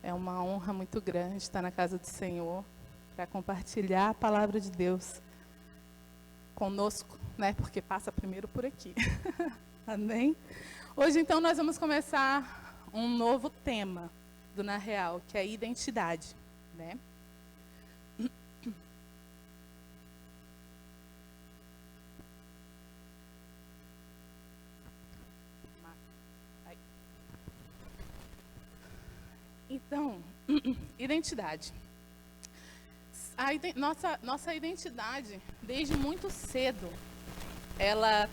É uma honra muito grande estar na casa do Senhor para compartilhar a palavra de Deus conosco, né? Porque passa primeiro por aqui. Amém? Hoje, então, nós vamos começar um novo tema do Na Real, que é a identidade, né? Então, identidade. Nossa identidade, desde muito cedo, ela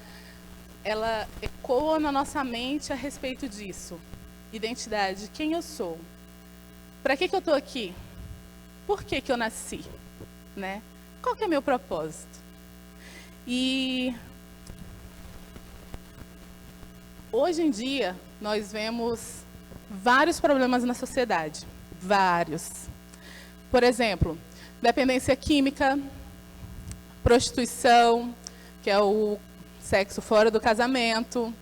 ecoa na nossa mente a respeito disso. Identidade, quem eu sou? Para que eu estou aqui? Por que eu nasci? Né? Qual que é meu propósito? E hoje em dia, nós vemos vários problemas na sociedade. Vários. Por exemplo, dependência química, prostituição, que é o sexo fora do casamento,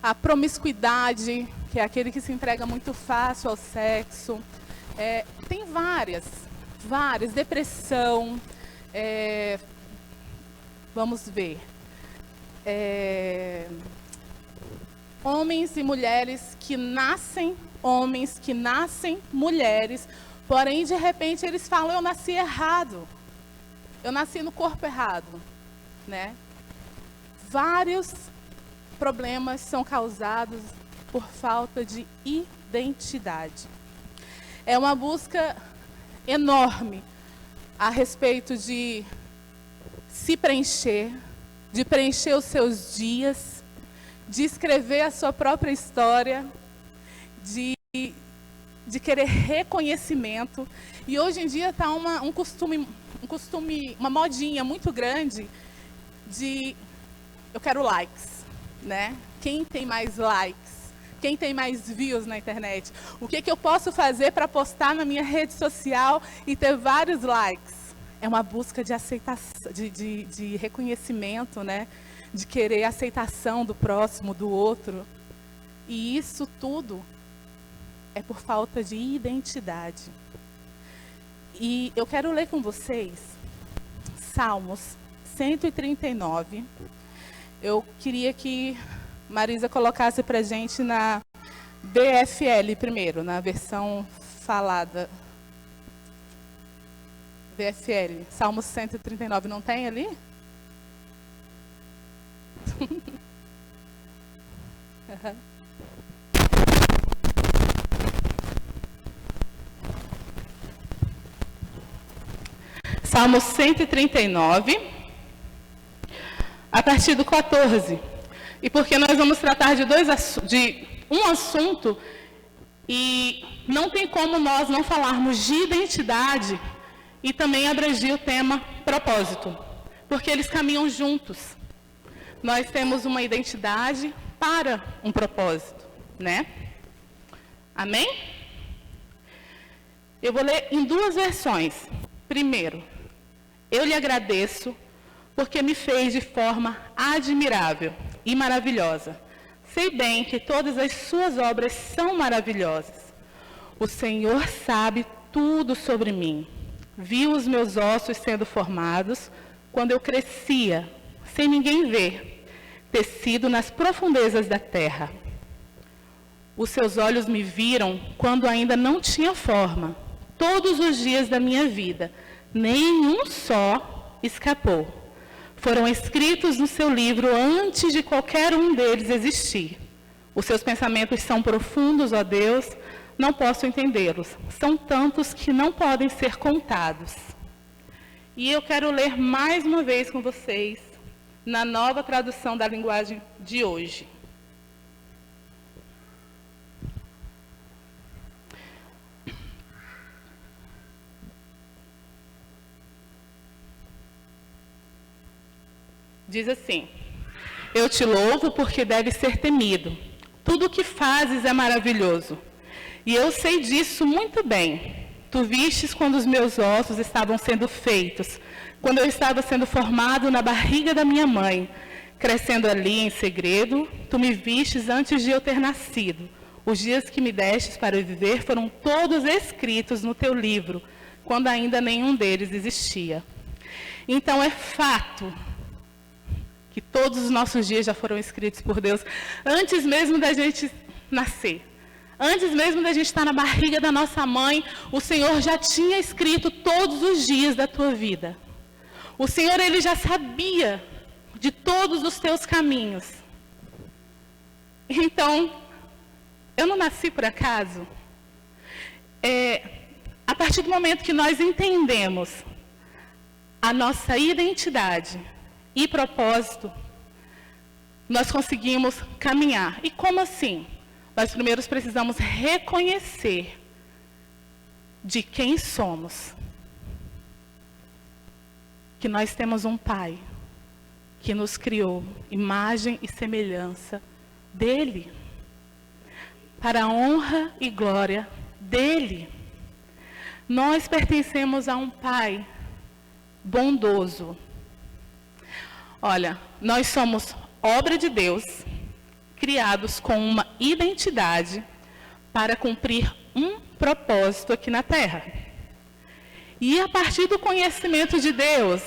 a promiscuidade, que é aquele que se entrega muito fácil ao sexo. Tem várias, depressão, vamos ver, homens e mulheres que nascem homens, que nascem mulheres, porém, de repente, eles falam, eu nasci errado, eu nasci no corpo errado, né? Vários problemas são causados por falta de identidade. É uma busca enorme a respeito de se preencher, de preencher os seus dias, de escrever a sua própria história, de querer reconhecimento. E hoje em dia está um costume, uma modinha muito grande de eu quero likes, né? Quem tem mais likes? Quem tem mais views na internet? O que eu posso fazer para postar na minha rede social e ter vários likes? É uma busca de aceitação, de reconhecimento, né? De querer a aceitação do próximo, do outro. E isso tudo é por falta de identidade. E eu quero ler com vocês Salmos 139. Eu queria que Marisa colocasse para a gente na BFL primeiro, na versão falada. BFL, Salmos 139, não tem ali? Uhum. Salmo 139, a partir do 14. E porque nós vamos tratar de um assunto, e não tem como nós não falarmos de identidade e também abranger o tema propósito, porque eles caminham juntos. Nós temos uma identidade para um propósito, né? Amém? Eu vou ler em duas versões. Primeiro, eu lhe agradeço porque me fez de forma admirável e maravilhosa. Sei bem que todas as suas obras são maravilhosas. O Senhor sabe tudo sobre mim. Viu os meus ossos sendo formados quando eu crescia, sem ninguém ver, tecido nas profundezas da terra. Os seus olhos me viram quando ainda não tinha forma. Todos os dias da minha vida, nenhum só escapou. Foram escritos no seu livro antes de qualquer um deles existir. Os seus pensamentos são profundos, ó Deus, não posso entendê-los. São tantos que não podem ser contados. E eu quero ler mais uma vez com vocês, na nova tradução da linguagem de hoje. Diz assim: eu te louvo porque deve ser temido. Tudo o que fazes é maravilhoso. E eu sei disso muito bem. Tu vistes quando os meus ossos estavam sendo feitos, quando eu estava sendo formado na barriga da minha mãe, crescendo ali em segredo, tu me vistes antes de eu ter nascido. Os dias que me destes para viver foram todos escritos no teu livro, quando ainda nenhum deles existia. Então é fato que todos os nossos dias já foram escritos por Deus, antes mesmo da gente nascer. Antes mesmo da gente estar na barriga da nossa mãe, o Senhor já tinha escrito todos os dias da tua vida. O Senhor, Ele já sabia de todos os teus caminhos. Então, eu não nasci por acaso. A partir do momento que nós entendemos a nossa identidade e propósito, nós conseguimos caminhar. E como assim? Nós primeiro precisamos reconhecer de quem somos. Que nós temos um Pai que nos criou, imagem e semelhança dEle, para a honra e glória dEle. Nós pertencemos a um Pai bondoso. Olha, nós somos obra de Deus, criados com uma identidade para cumprir um propósito aqui na Terra. E a partir do conhecimento de Deus,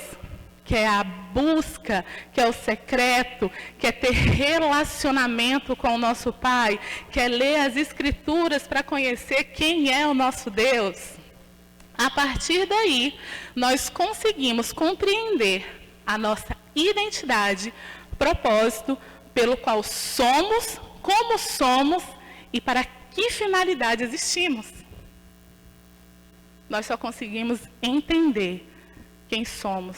que é a busca, que é o secreto, que é ter relacionamento com o nosso Pai, que é ler as Escrituras para conhecer quem é o nosso Deus, a partir daí, nós conseguimos compreender a nossa identidade, propósito, pelo qual somos, como somos e para que finalidade existimos. Nós só conseguimos entender quem somos,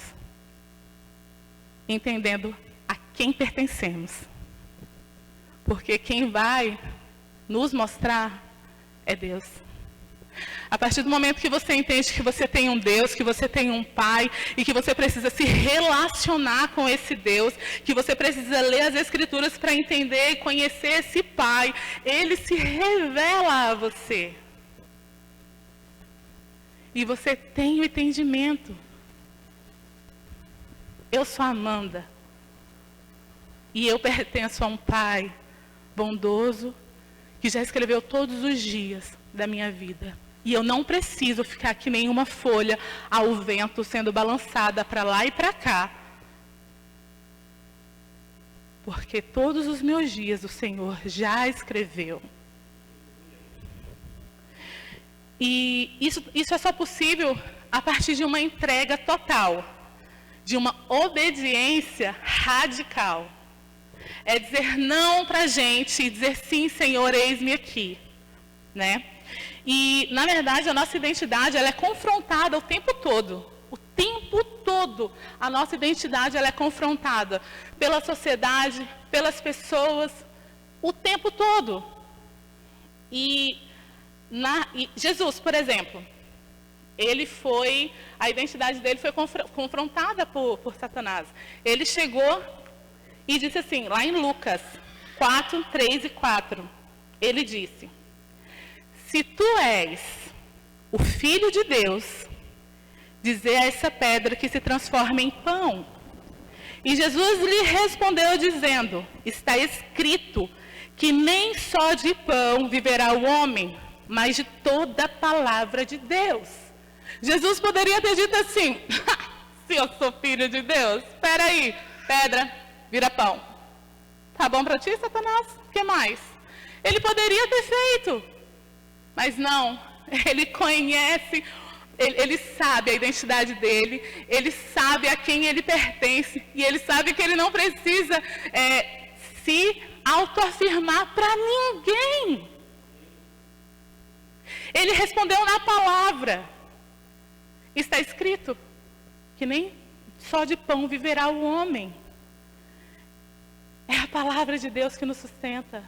entendendo a quem pertencemos. Porque quem vai nos mostrar é Deus. A partir do momento que você entende que você tem um Deus, que você tem um Pai, e que você precisa se relacionar com esse Deus, que você precisa ler as Escrituras para entender e conhecer esse Pai, Ele se revela a você. E você tem o entendimento. Eu sou Amanda. E eu pertenço a um Pai bondoso, que já escreveu todos os dias da minha vida. E eu não preciso ficar que nem uma folha ao vento, sendo balançada para lá e para cá. Porque todos os meus dias o Senhor já escreveu. E isso é só possível a partir de uma entrega total, de uma obediência radical. É dizer não para a gente e dizer sim, Senhor, eis-me aqui, né? E, na verdade, a nossa identidade ela é confrontada o tempo todo. O tempo todo, a nossa identidade ela é confrontada pela sociedade, pelas pessoas, o tempo todo. E Jesus, por exemplo, a identidade dele foi confrontada por Satanás. Ele chegou e disse assim, lá em Lucas 4, 3 e 4, ele disse: se tu és o Filho de Deus, dizer a essa pedra que se transforma em pão. E Jesus lhe respondeu dizendo, está escrito que nem só de pão viverá o homem, mas de toda a palavra de Deus. Jesus poderia ter dito assim, se eu sou Filho de Deus, espera aí, pedra, vira pão. Tá bom para ti, Satanás? O que mais? Ele poderia ter feito. Mas não, ele conhece, ele sabe a identidade dele, ele sabe a quem ele pertence, e ele sabe que ele não precisa se autoafirmar para ninguém. Ele respondeu na palavra. Está escrito que nem só de pão viverá o homem. É a palavra de Deus que nos sustenta.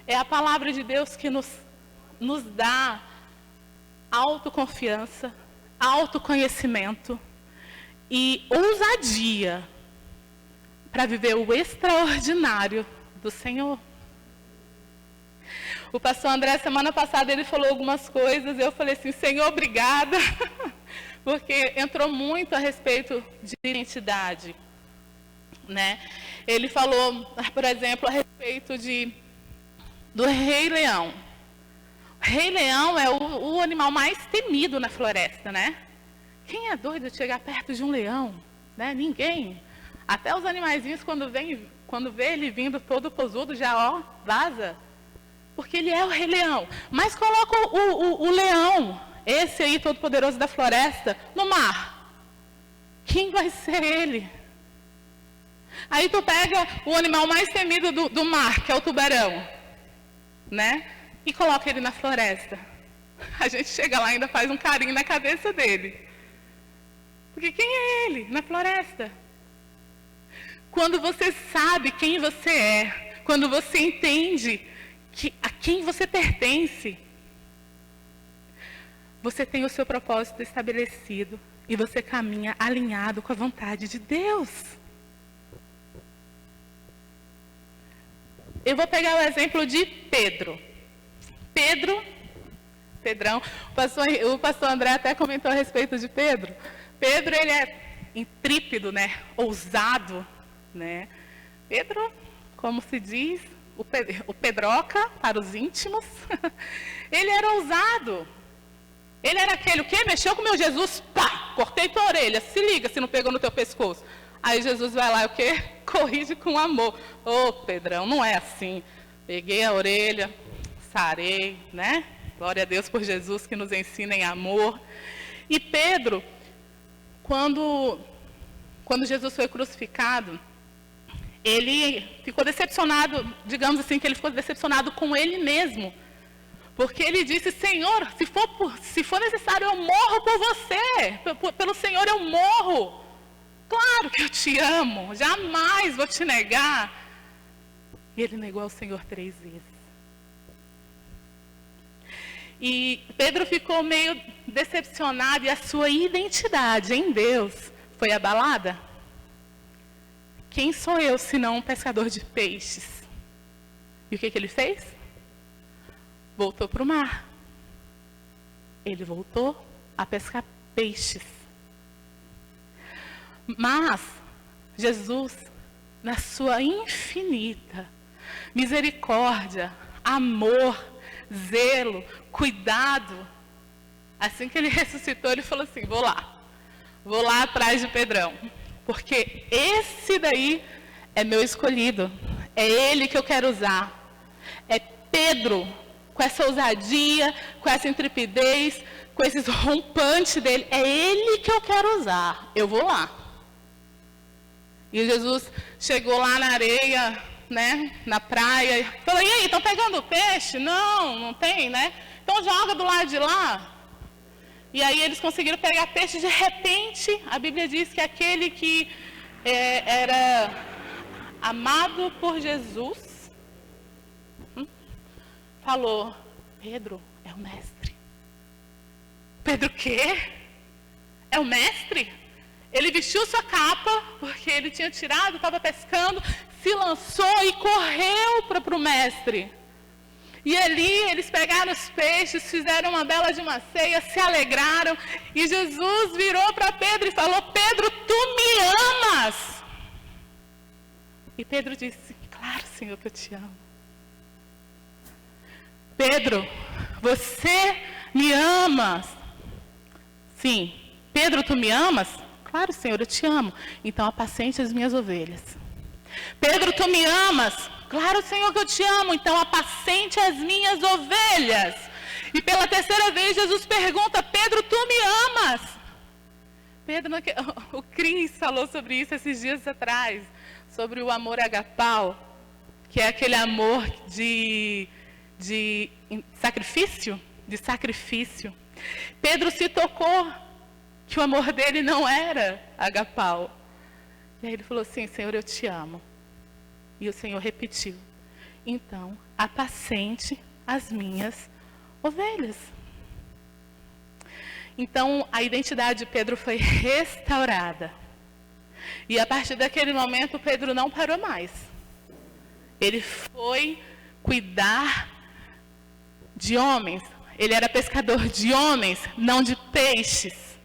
É a palavra de Deus que nos dá autoconfiança, autoconhecimento e ousadia para viver o extraordinário do Senhor. O pastor André, semana passada, ele falou algumas coisas, eu falei assim, Senhor, obrigada, porque entrou muito a respeito de identidade, né? Ele falou, por exemplo, a respeito de do Rei Leão. O Rei Leão é o animal mais temido na floresta, né? Quem é doido de chegar perto de um leão? Né? Ninguém. Até os animaizinhos, quando vê ele vindo todo posudo, já vaza. Porque ele é o Rei Leão. Mas coloca o leão, esse aí todo poderoso da floresta, no mar. Quem vai ser ele? Aí tu pega o animal mais temido do mar, que é o tubarão, né? E coloca ele na floresta. A gente chega lá e ainda faz um carinho na cabeça dele. Porque quem é ele na floresta? Quando você sabe quem você é, quando você entende a quem você pertence, você tem o seu propósito estabelecido e você caminha alinhado com a vontade de Deus. Eu vou pegar o exemplo de Pedrão, o pastor André até comentou a respeito de Pedro. Pedro, ele é intrípido, né? Ousado, né? Pedro, como se diz, o Pedroca para os íntimos, ele era ousado. Ele era aquele, o quê? Mexeu com o meu Jesus, pá, cortei tua orelha, se liga se não pegou no teu pescoço. Aí Jesus vai lá, o quê? Corrige com amor. Ô, Pedrão, não é assim. Peguei a orelha, sarei, né? Glória a Deus por Jesus que nos ensina em amor. E Pedro, quando Jesus foi crucificado, ele ficou decepcionado, digamos assim, que ele ficou decepcionado com ele mesmo. Porque ele disse, Senhor, se for necessário, eu morro por você. Pelo Senhor eu morro. Claro que eu te amo, jamais vou te negar. E ele negou ao Senhor 3 vezes. E Pedro ficou meio decepcionado e a sua identidade em Deus foi abalada. Quem sou eu senão um pescador de peixes? E o que ele fez? Voltou para o mar. Ele voltou a pescar peixes. Mas Jesus, na sua infinita misericórdia, amor, zelo, cuidado, assim que ele ressuscitou, ele falou assim, vou lá atrás de Pedrão, porque esse daí é meu escolhido, é ele que eu quero usar, é Pedro, com essa ousadia, com essa intrepidez, com esses rompantes dele, é ele que eu quero usar, eu vou lá. E Jesus chegou lá na areia, né, na praia, e falou, e aí, estão pegando peixe? Não, não tem, né? Então joga do lado de lá. E aí eles conseguiram pegar peixe, de repente, a Bíblia diz que aquele que era amado por Jesus, falou, Pedro é o mestre. Pedro o quê? É o mestre? Ele vestiu sua capa, porque ele tinha tirado, estava pescando, se lançou e correu para o mestre. E ali eles pegaram os peixes, fizeram uma bela de uma ceia, se alegraram. E Jesus virou para Pedro e falou, Pedro, tu me amas? E Pedro disse, claro, Senhor, que eu te amo. Pedro, você me amas? Sim. Pedro, tu me amas? Claro, Senhor, eu te amo. Então apacente as minhas ovelhas. Pedro, tu me amas? Claro, Senhor, que eu te amo. Então apacente as minhas ovelhas. E pela terceira vez Jesus pergunta, Pedro, tu me amas? Pedro, o Cris falou sobre isso esses dias atrás, sobre o amor agapau, que é aquele amor de sacrifício, Pedro se tocou que o amor dele não era agapau. E aí ele falou assim, Senhor, eu te amo. E o Senhor repetiu, então, apacente as minhas ovelhas. Então, a identidade de Pedro foi restaurada. E a partir daquele momento, Pedro não parou mais. Ele foi cuidar de homens. Ele era pescador de homens, não de peixes.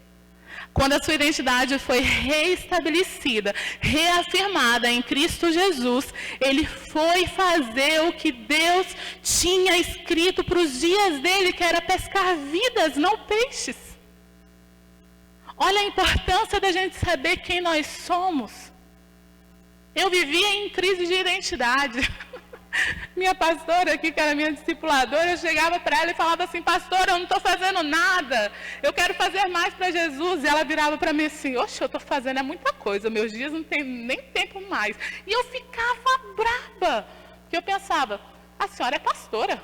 Quando a sua identidade foi reestabelecida, reafirmada em Cristo Jesus, ele foi fazer o que Deus tinha escrito para os dias dele, que era pescar vidas, não peixes. Olha a importância da gente saber quem nós somos. Eu vivia em crise de identidade. Minha pastora aqui, que era minha discipuladora, eu chegava para ela e falava assim: pastora, eu não estou fazendo nada, eu quero fazer mais para Jesus. E ela virava para mim assim: oxe, eu estou fazendo muita coisa, meus dias não tem nem tempo mais. E eu ficava braba, porque eu pensava: a senhora é pastora,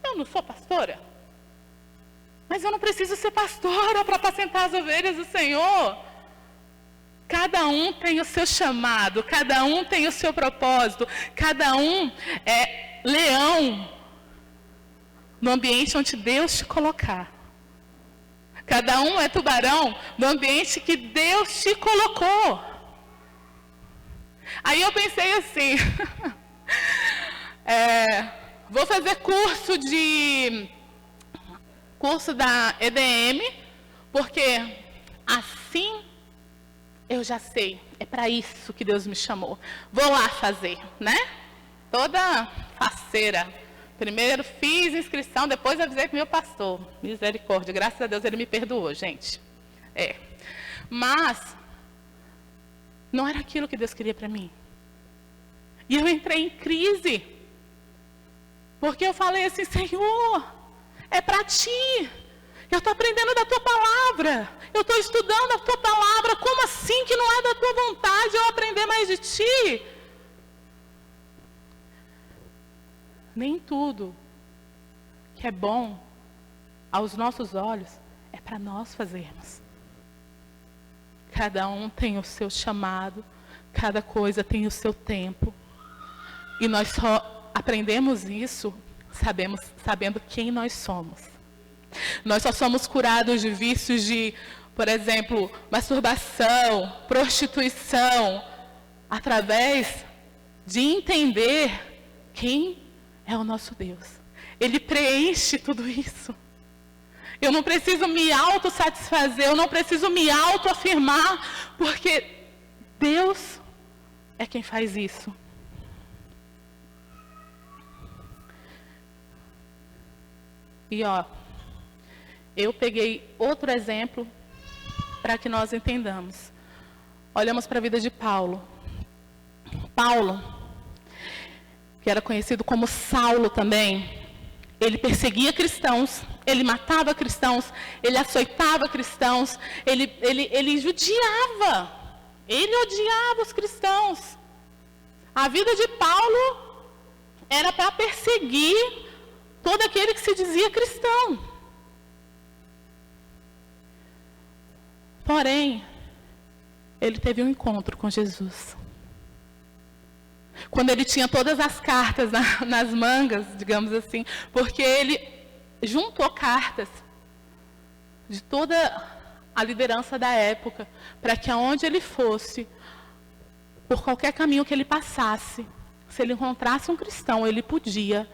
eu não sou pastora. Mas eu não preciso ser pastora para apacentar as ovelhas do Senhor. Cada um tem o seu chamado, cada um tem o seu propósito, cada um é leão no ambiente onde Deus te colocar. Cada um é tubarão no ambiente que Deus te colocou. Aí eu pensei assim, vou fazer curso da EDM, porque assim eu já sei, é para isso que Deus me chamou. Vou lá fazer, né? Toda faceira. Primeiro fiz inscrição, depois avisei para o meu pastor. Misericórdia, graças a Deus ele me perdoou, gente. Mas não era aquilo que Deus queria para mim. E eu entrei em crise. Porque eu falei assim: Senhor, é para ti. Eu estou aprendendo da tua palavra. Eu estou estudando a tua palavra. Como assim que não é da tua vontade eu aprender mais de ti? Nem tudo que é bom aos nossos olhos é para nós fazermos. Cada um tem o seu chamado. Cada coisa tem o seu tempo. E nós só aprendemos isso sabendo quem nós somos. Nós só somos curados de vícios de, por exemplo, masturbação, prostituição, através de entender quem é o nosso Deus. Ele preenche tudo isso. Eu não preciso me autossatisfazer, eu não preciso me autoafirmar, porque Deus é quem faz isso. E eu peguei outro exemplo para que nós entendamos. Olhamos para a vida de Paulo. Paulo, que era conhecido como Saulo também, ele perseguia cristãos, ele matava cristãos, ele açoitava cristãos, ele judiava, ele odiava os cristãos. A vida de Paulo era para perseguir todo aquele que se dizia cristão. Porém, ele teve um encontro com Jesus. Quando ele tinha todas as cartas nas mangas, digamos assim, porque ele juntou cartas de toda a liderança da época, para que aonde ele fosse, por qualquer caminho que ele passasse, se ele encontrasse um cristão, ele podia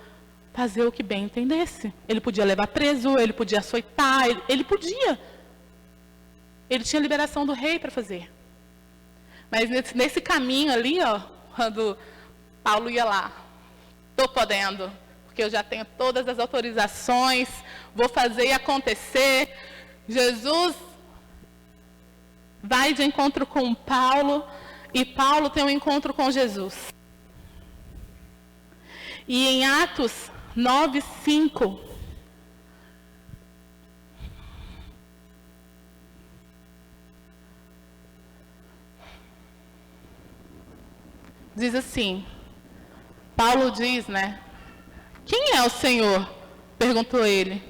fazer o que bem entendesse. Ele podia levar preso, ele podia açoitar, ele podia. Ele tinha liberação do rei para fazer. Mas nesse caminho ali, quando Paulo ia lá, estou podendo, porque eu já tenho todas as autorizações, vou fazer e acontecer. Jesus vai de encontro com Paulo, e Paulo tem um encontro com Jesus. E em Atos 9:5, diz assim, Paulo diz, né? Quem é o Senhor? Perguntou ele.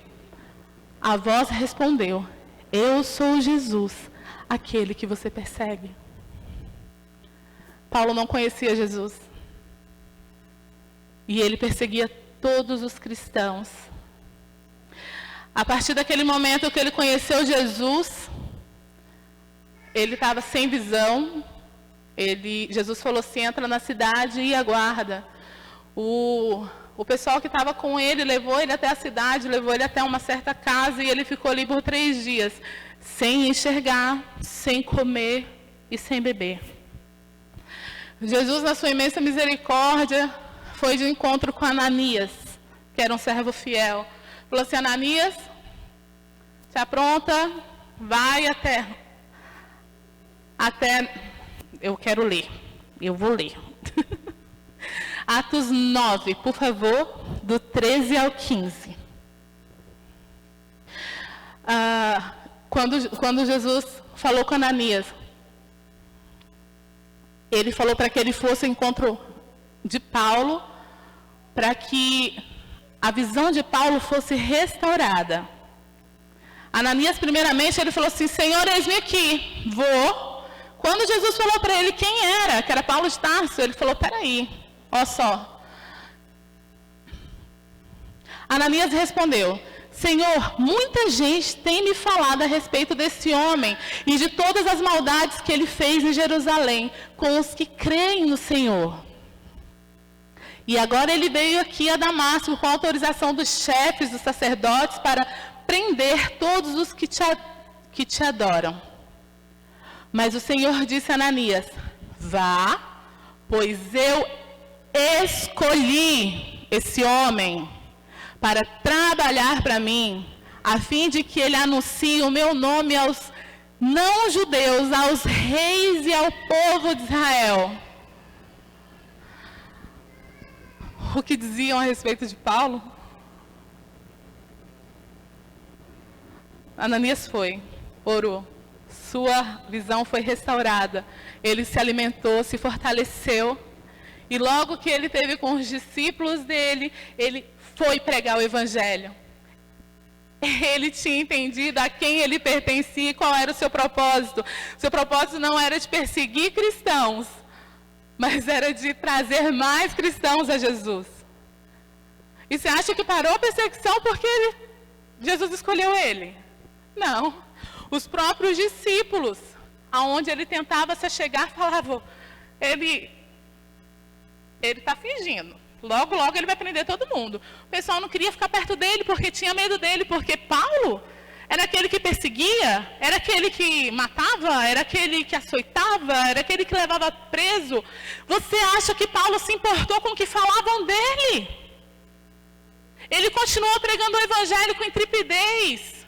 A voz respondeu: eu sou Jesus, aquele que você persegue. Paulo não conhecia Jesus. E ele perseguia todos os cristãos. A partir daquele momento que ele conheceu Jesus, ele estava sem visão. Jesus falou assim: entra na cidade e aguarda. O O pessoal que estava com ele levou ele até a cidade, levou ele até uma certa casa e ele ficou ali por 3 dias, sem enxergar, sem comer e sem beber. Jesus, na sua imensa misericórdia, foi de encontro com Ananias, que era um servo fiel. Falou assim: Ananias, se apronta, vai até... Eu quero ler, eu vou ler. Atos 9, por favor, do 13 ao 15. Quando Jesus falou com Ananias, ele falou para que ele fosse ao encontro de Paulo, para que a visão de Paulo fosse restaurada. Ananias, primeiramente, ele falou assim: Senhor, eis-me aqui, vou. Quando Jesus falou para ele quem era, que era Paulo de Tarso, ele falou: peraí, olha só. Ananias respondeu: Senhor, muita gente tem me falado a respeito desse homem e de todas as maldades que ele fez em Jerusalém com os que creem no Senhor. E agora ele veio aqui a Damasco com a autorização dos chefes, dos sacerdotes, para prender todos os que te adoram. Mas o Senhor disse a Ananias: vá, pois eu escolhi esse homem para trabalhar para mim, a fim de que ele anuncie o meu nome aos não-judeus, aos reis e ao povo de Israel. O que diziam a respeito de Paulo? Ananias foi, orou, sua visão foi restaurada, ele se alimentou, se fortaleceu, e logo que ele teve com os discípulos dele, ele foi pregar o Evangelho. Ele tinha entendido a quem ele pertencia e qual era o seu propósito. Seu propósito não era de perseguir cristãos, mas era de trazer mais cristãos a Jesus. E você acha que parou a perseguição porque Jesus escolheu ele? Não. Os próprios discípulos, aonde ele tentava se chegar, falavam: ele está fingindo. Logo, logo ele vai prender todo mundo. O pessoal não queria ficar perto dele porque tinha medo dele, porque Paulo era aquele que perseguia, era aquele que matava, era aquele que açoitava, era aquele que levava preso. Você acha que Paulo se importou com o que falavam dele? Ele continuou pregando o Evangelho com intrepidez.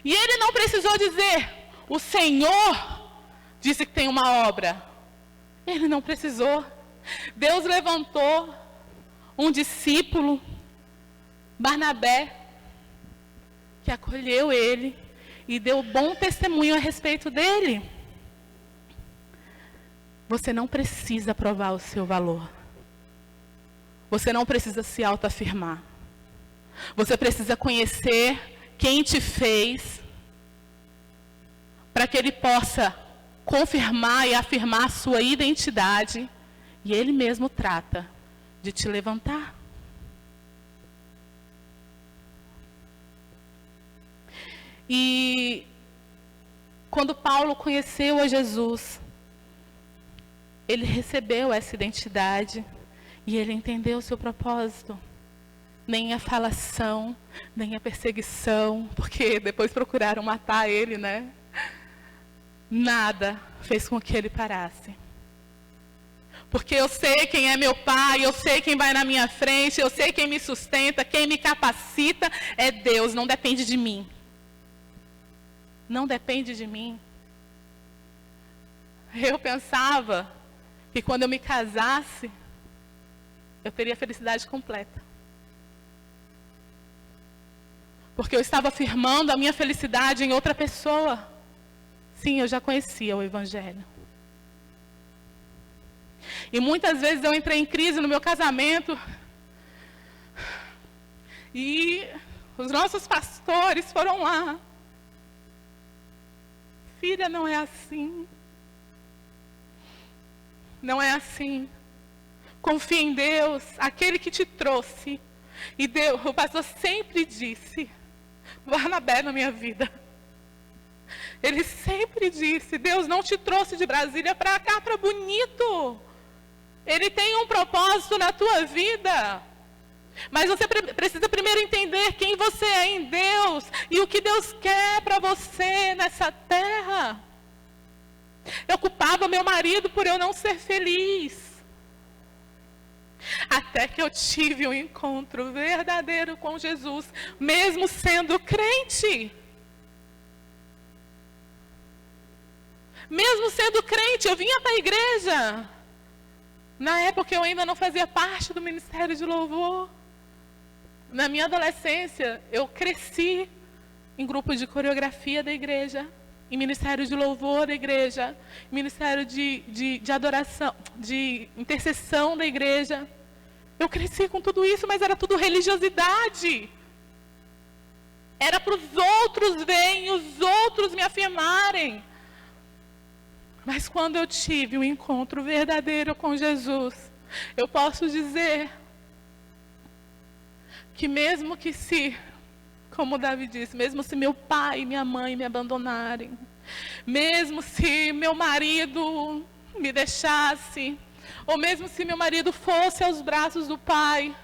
E ele não precisou dizer: o Senhor disse que tem uma obra. Ele não precisou. Deus levantou um discípulo, Barnabé, que acolheu ele e deu bom testemunho a respeito dele. Você não precisa provar o seu valor. Você não precisa se autoafirmar. Você precisa conhecer quem te fez, para que ele possa confirmar e afirmar a sua identidade, e ele mesmo trata de te levantar. E quando Paulo conheceu a Jesus, ele recebeu essa identidade e ele entendeu o seu propósito. Nem a falação, nem a perseguição, porque depois procuraram matar ele, né? Nada fez com que ele parasse. Porque eu sei quem é meu pai, eu sei quem vai na minha frente, eu sei quem me sustenta, quem me capacita é Deus, não depende de mim. Não depende de mim. Eu pensava que quando eu me casasse, eu teria felicidade completa. Porque eu estava afirmando a minha felicidade em outra pessoa. Sim, eu já conhecia o Evangelho. E muitas vezes eu entrei em crise no meu casamento. E os nossos pastores foram lá. Filha, não é assim. Não é assim. Confia em Deus, aquele que te trouxe. E Deus, o pastor sempre disse: Barnabé na minha vida. Ele sempre disse: Deus não te trouxe de Brasília para cá, para Bonito. Ele tem um propósito na tua vida. Mas você precisa primeiro entender quem você é em Deus e o que Deus quer para você nessa terra. Eu culpava meu marido por eu não ser feliz. Até que eu tive um encontro verdadeiro com Jesus, mesmo sendo crente. Mesmo sendo crente, eu vinha para a igreja. Na época eu ainda não fazia parte do ministério de louvor. Na minha adolescência, eu cresci em grupo de coreografia da igreja, em ministério de louvor da igreja, em ministério de adoração, de intercessão da igreja. Eu cresci com tudo isso, mas era tudo religiosidade. Era para os outros verem, os outros me afirmarem. Mas quando eu tive um encontro verdadeiro com Jesus, eu posso dizer que mesmo que se, como Davi disse, mesmo se meu pai e minha mãe me abandonarem, mesmo se meu marido me deixasse, ou mesmo se meu marido fosse aos braços do pai,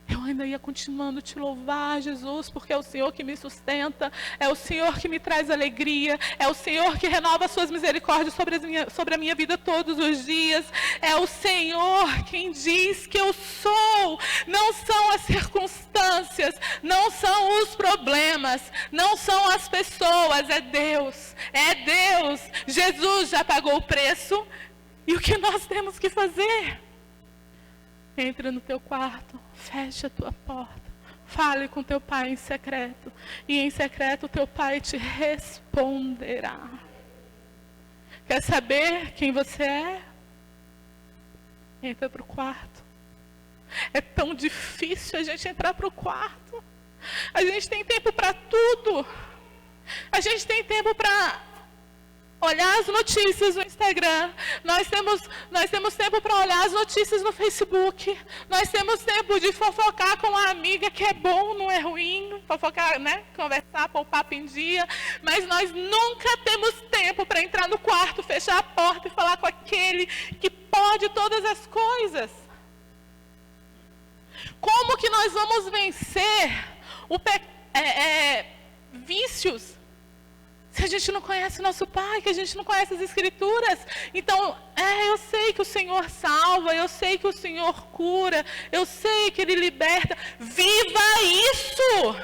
eu ainda ia continuando te louvar, Jesus, porque é o Senhor que me sustenta, é o Senhor que me traz alegria, é o Senhor que renova as suas misericórdias sobre a minha vida todos os dias, é o Senhor quem diz que eu sou, não são as circunstâncias, não são os problemas, não são as pessoas, é Deus, Jesus já pagou o preço, e o que nós temos que fazer? Entra no teu quarto, fecha a tua porta, fale com teu pai em secreto, e em secreto teu pai te responderá. Quer saber quem você é? Entra para o quarto. É tão difícil a gente entrar para o quarto. A gente tem tempo para tudo. A gente tem tempo para olhar as notícias no Instagram, nós temos tempo para olhar as notícias no Facebook, nós temos tempo de fofocar com a amiga, que é bom, não é ruim, fofocar, né? Conversar, pôr o papo em dia, mas nós nunca temos tempo para entrar no quarto, fechar a porta e falar com aquele que pode todas as coisas. Como que nós vamos vencer vícios? Se a gente não conhece o nosso Pai, que a gente não conhece as Escrituras. Então, eu sei que o Senhor salva, eu sei que o Senhor cura, eu sei que Ele liberta. Viva isso!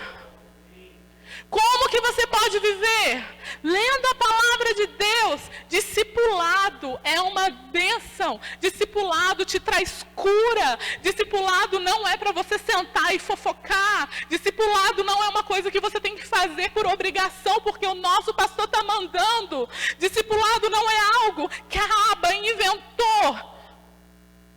Como que você pode viver? Lendo a palavra de Deus. Discipulado é uma bênção. Discipulado te traz cura. Discipulado não é para você sentar e fofocar. Discipulado não é uma coisa que você tem que fazer por obrigação, porque o nosso pastor está mandando. Discipulado não é algo que a aba inventou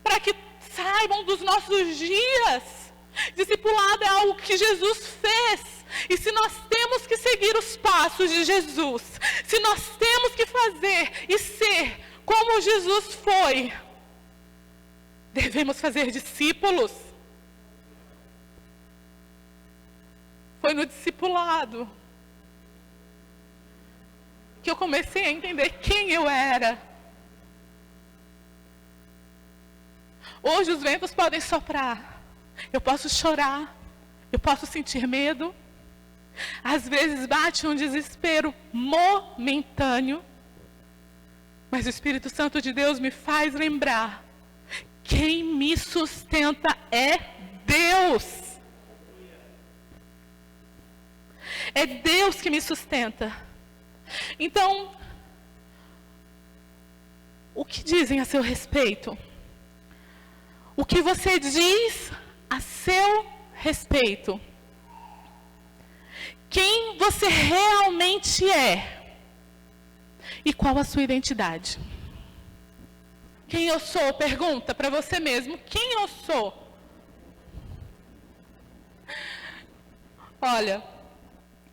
para que saibam dos nossos dias. Discipulado é algo que Jesus fez. E se nós temos que seguir os passos de Jesus, se nós temos que fazer e ser como Jesus foi, devemos fazer discípulos. Foi no discipulado que eu comecei a entender quem eu era. Hoje os ventos podem soprar, eu posso chorar, eu posso sentir medo. Às vezes bate um desespero momentâneo, mas o Espírito Santo de Deus me faz lembrar: quem me sustenta é Deus. É Deus que me sustenta. Então, o que dizem a seu respeito? O que você diz a seu respeito? Quem você realmente é? E qual a sua identidade? Quem eu sou? Pergunta para você mesmo. Quem eu sou? Olha,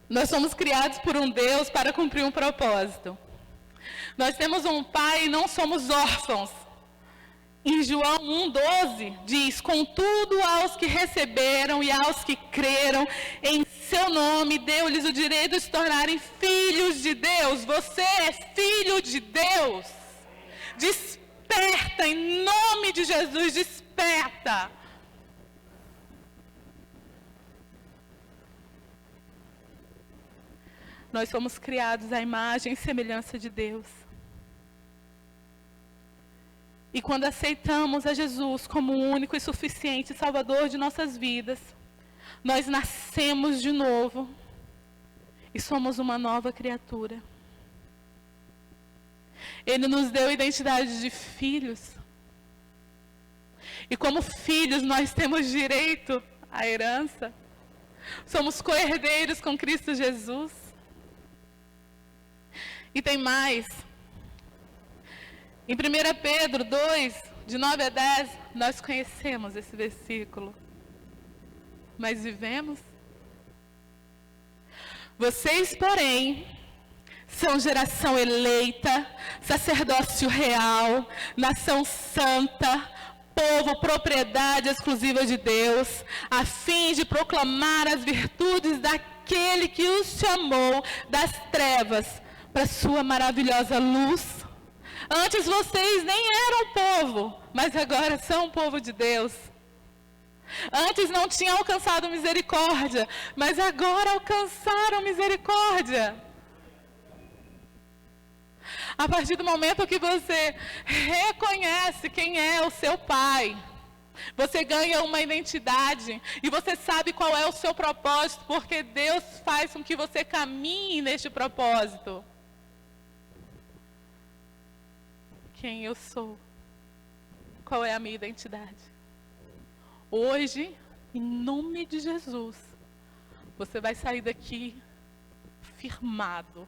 nós somos criados por um Deus para cumprir um propósito. Nós temos um Pai e não somos órfãos. Em João 1,12 diz: contudo aos que receberam e aos que creram em seu nome, deu-lhes o direito de se tornarem filhos de Deus. Você é filho de Deus. desperta em nome de Jesus, desperta. Nós somos criados à imagem e semelhança de Deus. E quando aceitamos a Jesus como o único e suficiente Salvador de nossas vidas, nós nascemos de novo e somos uma nova criatura. Ele nos deu identidade de filhos. E como filhos, nós temos direito à herança. Somos co-herdeiros com Cristo Jesus. E tem mais. Em 1 Pedro 2, de 9 a 10, nós conhecemos esse versículo. Mas vivemos. Vocês, porém, são geração eleita, sacerdócio real, nação santa, povo, propriedade exclusiva de Deus, a fim de proclamar as virtudes daquele que os chamou das trevas para sua maravilhosa luz. Antes vocês nem eram povo, mas agora são povo de Deus. Antes não tinham alcançado misericórdia, mas agora alcançaram misericórdia. A partir do momento que você reconhece quem é o seu pai, você ganha uma identidade e você sabe qual é o seu propósito, porque Deus faz com que você caminhe neste propósito. Quem eu sou? Qual é a minha identidade? Hoje, em nome de Jesus, você vai sair daqui firmado,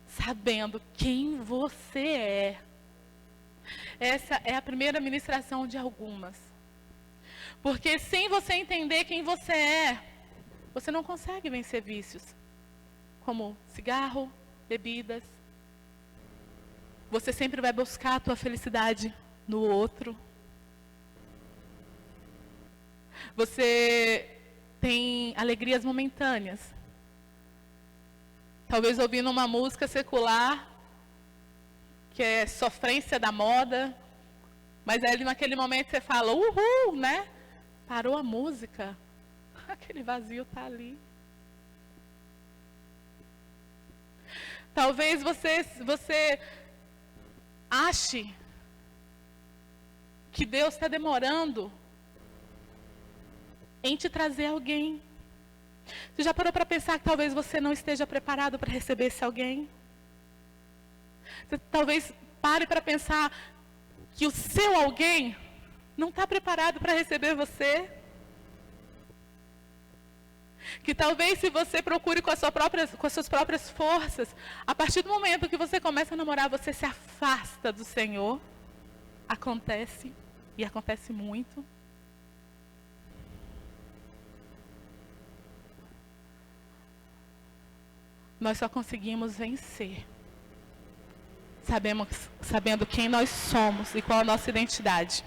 sabendo quem você é. Essa é a primeira ministração de algumas. Porque sem você entender quem você é, você não consegue vencer vícios, como cigarro, bebidas. Você sempre vai buscar a tua felicidade no outro. Você tem alegrias momentâneas. Talvez ouvindo uma música secular, que é sofrência da moda, mas aí naquele momento você fala, uhul, né? Parou a música, aquele vazio está ali. Talvez você ache que Deus está demorando em te trazer alguém. Você já parou para pensar que talvez você não esteja preparado para receber esse alguém? Você talvez pare para pensar que o seu alguém não está preparado para receber você? Que talvez se você procure com as suas próprias forças, a partir do momento que você começa a namorar, você se afasta do Senhor. Acontece, e acontece muito. Nós só conseguimos vencer sabendo quem nós somos e qual a nossa identidade.